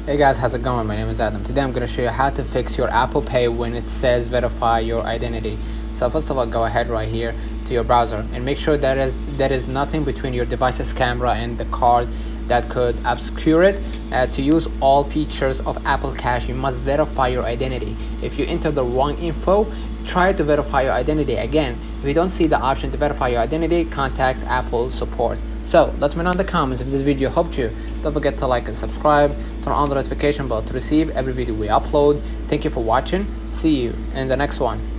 Hey guys, how's it going? My name is Adam. Today I'm going to show you how to fix your Apple Pay when it says verify your identity. So first of all, go ahead right here to your browser and make sure there is nothing between your device's camera and the card that could obscure it. To use all features of Apple Cash, you must verify your identity. If you enter the wrong info, try to verify your identity again. If you don't see the option to verify your identity, contact Apple support. So let me know in the comments if this video helped you. Don't forget to like and subscribe, turn on the notification bell to receive every video we upload. Thank you for watching. See you in the next one.